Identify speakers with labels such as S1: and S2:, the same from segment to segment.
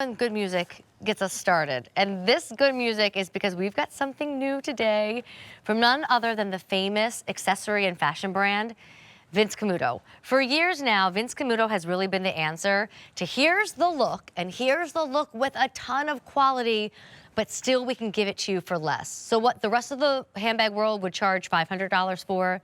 S1: when good music gets us started. And this good music is because we've got something new today from none other than the famous accessory and fashion brand, Vince Camuto. For years now, Vince Camuto has really been the answer to here's the look, and here's the look with a ton of quality, but still we can give it to you for less. So what the rest of the handbag world would charge $500 for,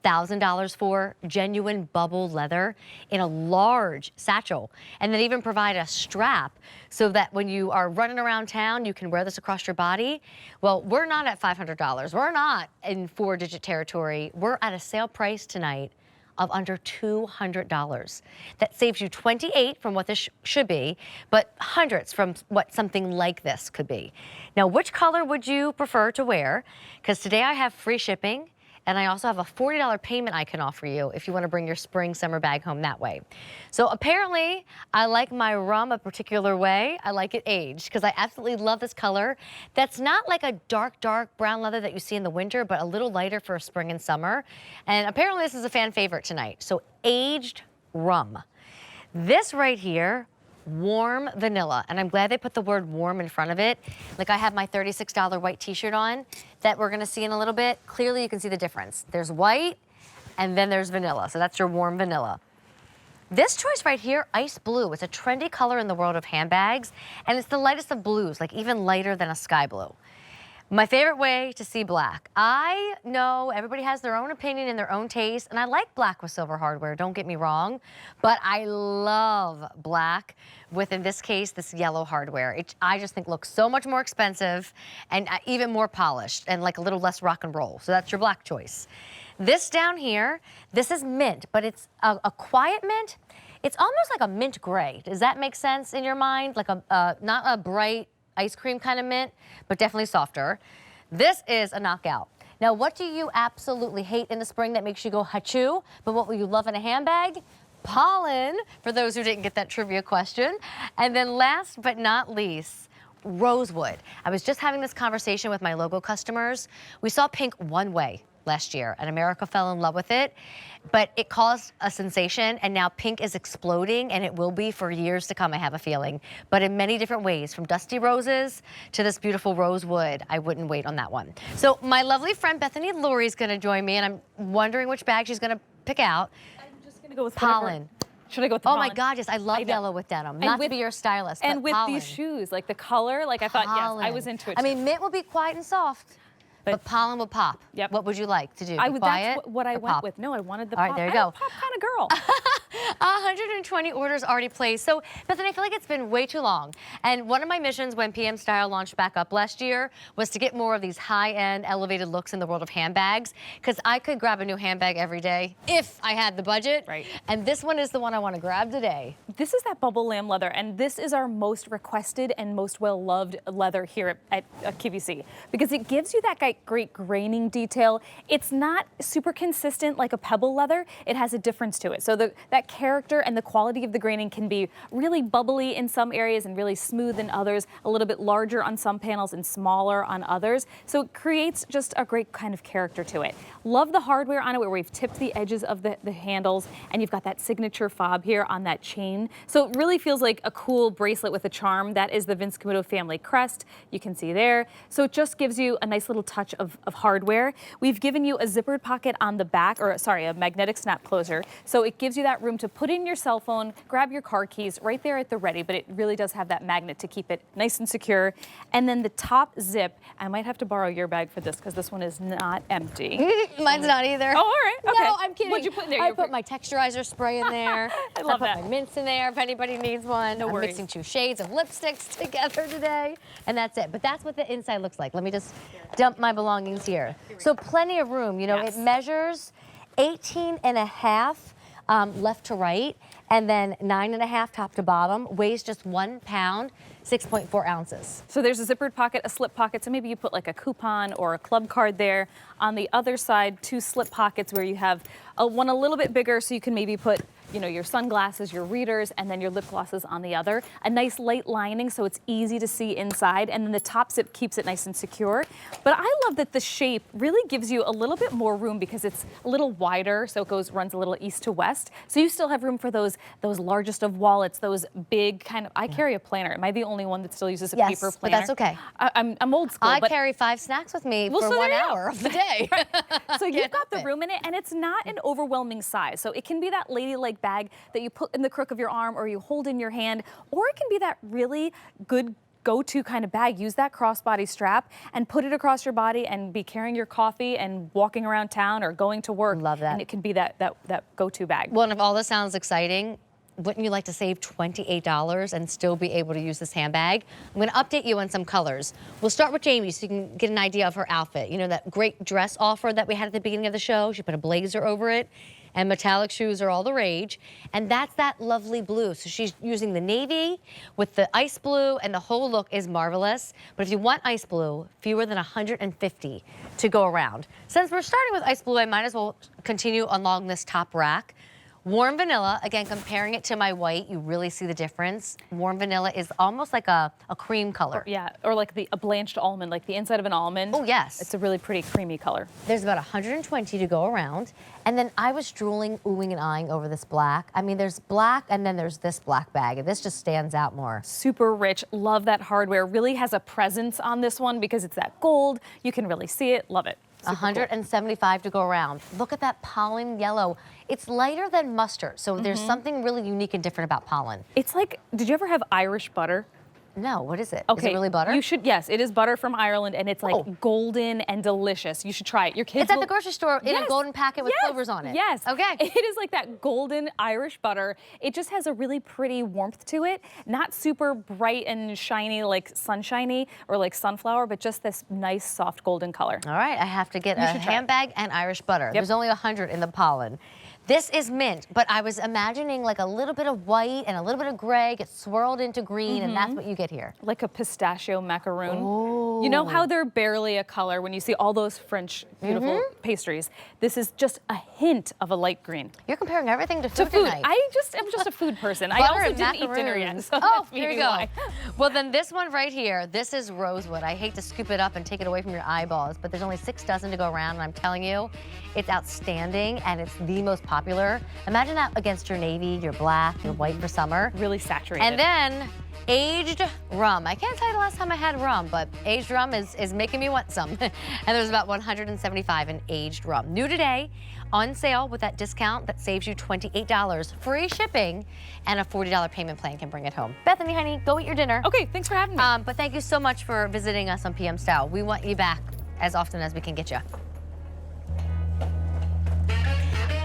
S1: $1,000 for genuine bubble leather in a large satchel, and then even provide a strap so that when you are running around town, you can wear this across your body. Well, we're not at $500. We're not in four-digit territory. We're at a sale price tonight of under $200. That saves you $28 from what this should be, but hundreds from what something like this could be. Now, which color would you prefer to wear? Because today I have free shipping, and I also have a $40 payment I can offer you if you want to bring your spring summer bag home that way. So apparently, I like my rum a particular way. I like it aged because I absolutely love this color. That's not like a dark, dark brown leather that you see in the winter, but a little lighter for spring and summer. And apparently this is a fan favorite tonight. So aged rum. This right here, warm vanilla, and I'm glad they put the word warm in front of it. Like I have my $36 white t-shirt on that we're gonna see in a little bit. Clearly you can see the difference. There's white and then there's vanilla, so that's your warm vanilla. This choice right here, ice blue, it's a trendy color in the world of handbags, and it's the lightest of blues, like even lighter than a sky blue. My favorite way to see black. I know everybody has their own opinion and their own taste, and I like black with silver hardware, don't get me wrong, but I love black with, in this case, this yellow hardware. I just think looks so much more expensive and even more polished and like a little less rock and roll. So that's your black choice. This down here, this is mint, but it's a quiet mint. It's almost like a mint gray. Does that make sense in your mind? Like not a bright ice cream kind of mint, but definitely softer. This is a knockout. Now, what do you absolutely hate in the spring that makes you go hachoo, but what will you love in a handbag? Pollen, for those who didn't get that trivia question. And then last but not least, rosewood. I was just having this conversation with my logo customers. We saw pink one way last year, and America fell in love with it, but it caused a sensation, and now pink is exploding, and it will be for years to come, I have a feeling, but in many different ways, from dusty roses to this beautiful rosewood. I wouldn't wait on that one. So my lovely friend Bethany Lurie is going to join me, and I'm wondering which bag she's going to pick out. I'm just going to go with pollen.
S2: Should I go with the pollen?
S1: Oh my God, yes, I love yellow with denim. Not to be your stylist,
S2: and with
S1: pollen.
S2: these shoes, like the color, like I thought, yes, I was into it too.
S1: I mean, mint will be quiet and soft. But pollen will pop. Yep. What would you like to do? Quiet
S2: that's what I went
S1: pop?
S2: with. No, I wanted the
S1: pop.
S2: pop.
S1: All right, there you go.
S2: I'm a pop kind of girl.
S1: 120 orders already placed. So, Bethany, I feel like it's been way too long. And one of my missions when PM Style launched back up last year was to get more of these high-end, elevated looks in the world of handbags, because I could grab a new handbag every day if I had the budget.
S2: Right.
S1: And this one is the one I want to grab today.
S2: This is that bubble lamb leather, and this is our most requested and most well-loved leather here at QVC, because it gives you that great graining detail. It's not super consistent like a pebble leather. It has a difference to it. So that character and the quality of the graining can be really bubbly in some areas and really smooth in others, a little bit larger on some panels and smaller on others. So it creates just a great kind of character to it. Love the hardware on it where we've tipped the edges of the handles, and you've got that signature fob here on that chain. So it really feels like a cool bracelet with a charm. That is the Vince Camuto family crest. You can see there. So it just gives you a nice little touch of hardware. We've given you a zippered pocket on the back, or sorry, a magnetic snap closer. So it gives you that room to put in your cell phone, grab your car keys right there at the ready, but it really does have that magnet to keep it nice and secure. And then the top zip, I might have to borrow your bag for this because this one is not empty.
S1: Mine's not either.
S2: Oh, all right. Okay.
S1: No, I'm kidding.
S2: What'd you put in there?
S1: I put my texturizer spray in there.
S2: I love that.
S1: I put my mints in there if anybody needs one.
S2: No
S1: I'm
S2: worries.
S1: mixing 2 shades of lipsticks together today, and that's it. But that's what the inside looks like. Let me just dump my belongings here. So plenty of room. You know,
S2: Yes.
S1: it measures 18.5 left to right, and then 9.5 top to bottom. Weighs just 1 pound, 6.4 ounces.
S2: So there's a zippered pocket, a slip pocket, so maybe you put like a coupon or a club card there. On the other side, 2 slip pockets where you have one a little bit bigger, so you can maybe put you know, your sunglasses, your readers, and then your lip glosses on the other. A nice light lining so it's easy to see inside, and then the top zip keeps it nice and secure. But I love that the shape really gives you a little bit more room because it's a little wider, so it runs a little east to west. So you still have room for those largest of wallets, those big kind of. I carry a planner. Am I the only one that still uses a paper planner?
S1: But that's okay.
S2: I'm old school.
S1: I carry 5 snacks with me for 1 hour of the day.
S2: So you've got the room in it, and it's not an overwhelming size. So it can be that ladylike bag that you put in the crook of your arm or you hold in your hand, or it can be that really good go-to kind of bag. Use that crossbody strap and put it across your body and be carrying your coffee and walking around town or going to work.
S1: Love that.
S2: And it can be that go-to bag.
S1: Well, and if all this sounds exciting, wouldn't you like to save $28 and still be able to use this handbag? I'm going to update you on some colors. We'll start with Jamie so you can get an idea of her outfit. You know that great dress offer that we had at the beginning of the show? She put a blazer over it, and metallic shoes are all the rage. And that's that lovely blue. So she's using the navy with the ice blue, and the whole look is marvelous. But if you want ice blue, fewer than 150 to go around. Since we're starting with ice blue, I might as well continue along this top rack. Warm vanilla, again, comparing it to my white, you really see the difference. Warm vanilla is almost like a cream color.
S2: Or like a blanched almond, like the inside of an almond.
S1: Oh, yes.
S2: It's a really pretty creamy color.
S1: There's about 120 to go around. And then I was drooling, oohing, and eyeing over this black. I mean, there's black, and then there's this black bag, and this just stands out more.
S2: Super rich. Love that hardware. Really has a presence on this one because it's that gold. You can really see it. Love it. Super
S1: 175 to go around. Look at that pollen yellow. It's lighter than mustard, so there's something really unique and different about pollen.
S2: It's like, did you ever have Irish butter?
S1: No, what is it?
S2: Okay,
S1: is it really butter?
S2: You should, yes, it is butter from Ireland, and it's like golden and delicious. You should try it. Your kids
S1: It's at the grocery store in a golden packet with clovers on it.
S2: Yes.
S1: Okay.
S2: It is like that golden Irish butter. It just has a really pretty warmth to it. Not super bright and shiny like sunshiny or like sunflower, but just this nice soft golden color.
S1: All right, I have to get a handbag and Irish butter.
S2: Yep.
S1: There's only 100 in the pollen. This is mint, but I was imagining like a little bit of white and a little bit of gray get swirled into green, and that's what you get here.
S2: Like a pistachio macaroon.
S1: Ooh.
S2: You know how they're barely a color when you see all those French beautiful pastries? This is just a hint of a light green.
S1: You're comparing everything to food tonight.
S2: I'm just a food person. I
S1: Butter
S2: also
S1: and
S2: didn't eat dinner yet.
S1: macaroons.
S2: So
S1: Oh,
S2: that's
S1: here
S2: maybe
S1: you go.
S2: why.
S1: Well, then this one right here, this is rosewood. I hate to scoop it up and take it away from your eyeballs, but there's only 6 dozen to go around, and I'm telling you, it's outstanding, and it's the most popular. Imagine that against your navy, your black, your white for summer.
S2: Really saturated.
S1: And then aged rum. I can't tell you the last time I had rum, but aged rum is making me want some. And there's about 175 in aged rum. New today, on sale with that discount that saves you $28. Free shipping, and a $40 payment plan can bring it home. Bethany, honey, go eat your dinner.
S2: Okay, thanks for having me.
S1: But thank you so much for visiting us on PM Style. We want you back as often as we can get you.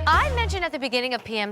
S1: I mentioned at the beginning of PM